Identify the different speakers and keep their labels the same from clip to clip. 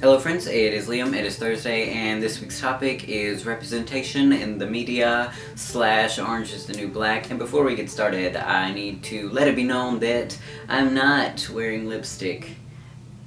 Speaker 1: Hello friends, it is Liam, it is Thursday, and this week's topic is representation in the media / Orange is the New Black. And before we get started, I need to let it be known that I'm not wearing lipstick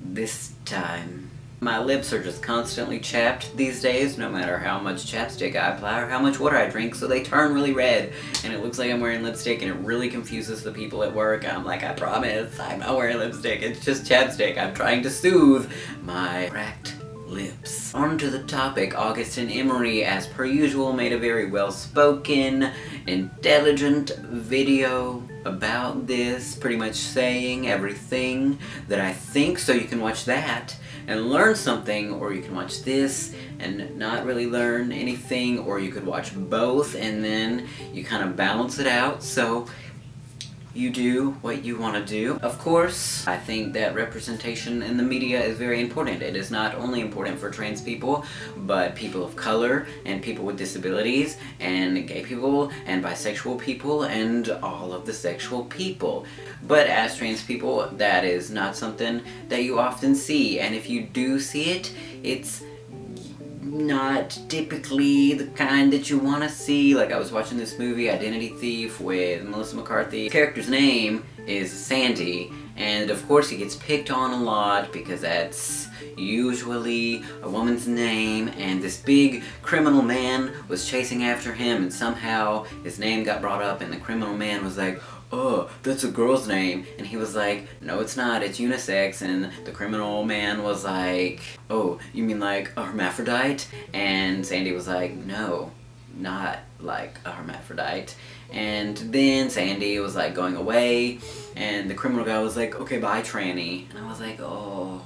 Speaker 1: this time. My lips are just constantly chapped these days, no matter how much chapstick I apply or how much water I drink, so they turn really red, and it looks like I'm wearing lipstick, and it really confuses the people at work. I'm like, I promise, I'm not wearing lipstick, it's just chapstick. I'm trying to soothe my cracked lips. On to the topic. Augustin Emery, as per usual, made a very well-spoken, intelligent video about this, pretty much saying everything that I think, so you can watch that and learn something, or you can watch this and not really learn anything, or you could watch both and then you kind of balance it out, so you do what you want to do. Of course, I think that representation in the media is very important. It is not only important for trans people, but people of color, and people with disabilities, and gay people, and bisexual people, and all of the sexual people. But as trans people, that is not something that you often see, and if you do see it, it's not typically the kind that you want to see. Like, I was watching this movie, Identity Thief, with Melissa McCarthy. The character's name is Sandy, and of course he gets picked on a lot because that's usually a woman's name, and this big criminal man was chasing after him, and somehow his name got brought up, and the criminal man was like, "Oh, that's a girl's name," and he was like, "No, it's not, it's unisex," and the criminal man was like, "Oh, you mean like a hermaphrodite?" And Sandy was like, "No, not like a hermaphrodite." And then Sandy was like going away, and the criminal guy was like, "Okay, bye, tranny." And I was like, oh,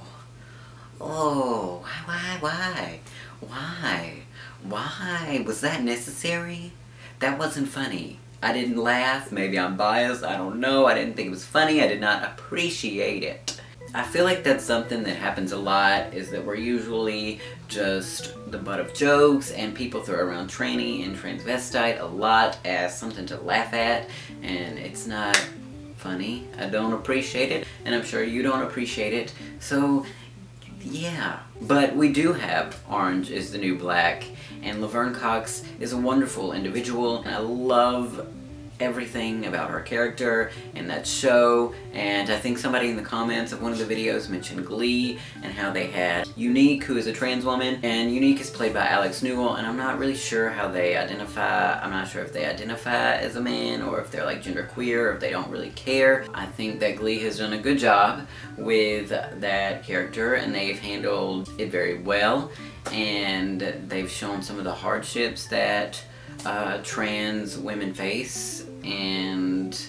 Speaker 1: why? Was that necessary? That wasn't funny. I didn't laugh, maybe I'm biased, I don't know, I didn't think it was funny, I did not appreciate it. I feel like that's something that happens a lot, is that we're usually just the butt of jokes, and people throw around tranny and transvestite a lot as something to laugh at, and it's not funny. I don't appreciate it, and I'm sure you don't appreciate it, so yeah. But we do have Orange is the New Black, and Laverne Cox is a wonderful individual, and I love everything about her character and that show. And I think somebody in the comments of one of the videos mentioned Glee, and how they had Unique, who is a trans woman, and Unique is played by Alex Newell, and I'm not really sure how they identify. I'm not sure if they identify as a man, or if they're like genderqueer, or if they don't really care. I think that Glee has done a good job with that character, and they've handled it very well, and they've shown some of the hardships that trans women face, and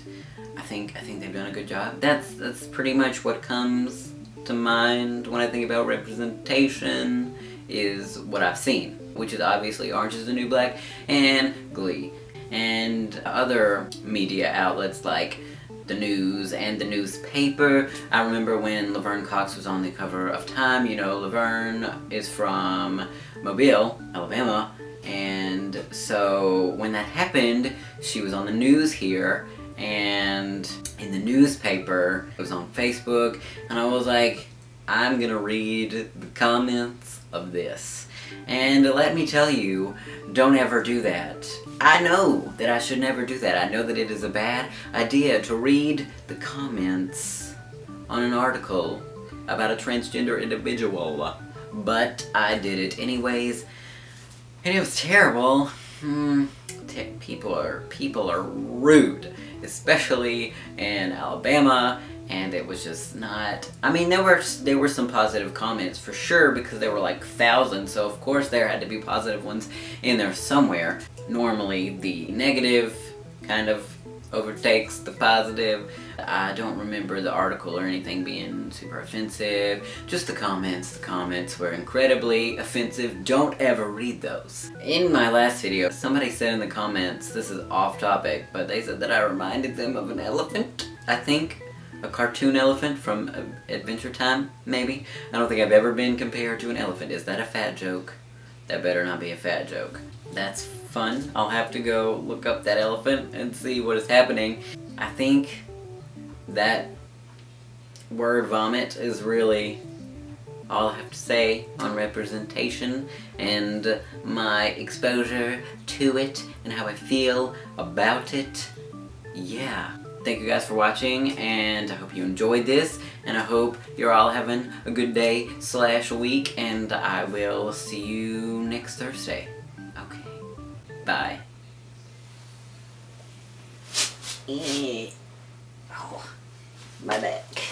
Speaker 1: I think they've done a good job. That's pretty much what comes to mind when I think about representation, is what I've seen, which is obviously Orange is the New Black and Glee, and other media outlets like the news and the newspaper. I remember when Laverne Cox was on the cover of Time. You know, Laverne is from Mobile, Alabama, and so when that happened, she was on the news here, and in the newspaper, it was on Facebook, and I was like, I'm gonna read the comments of this. And let me tell you, don't ever do that. I know that I should never do that. I know that it is a bad idea to read the comments on an article about a transgender individual, but I did it anyways, and it was terrible. People are rude, especially in Alabama, and it was just not. I mean, there were some positive comments for sure, because there were like thousands, so of course there had to be positive ones in there somewhere. Normally the negative kind of overtakes the positive. I don't remember the article or anything being super offensive, just the comments. The comments were incredibly offensive. Don't ever read those. In my last video, somebody said in the comments, this is off topic, but they said that I reminded them of an elephant. I think a cartoon elephant from Adventure Time, maybe? I don't think I've ever been compared to an elephant. Is that a fat joke? That better not be a fat joke. That's fun. I'll have to go look up that elephant and see what is happening. I think that word vomit is really all I have to say on representation and my exposure to it and how I feel about it. Yeah. Thank you guys for watching, and I hope you enjoyed this, and I hope you're all having a good day / week, and I will see you next Thursday. Okay. Bye. Oh, my back.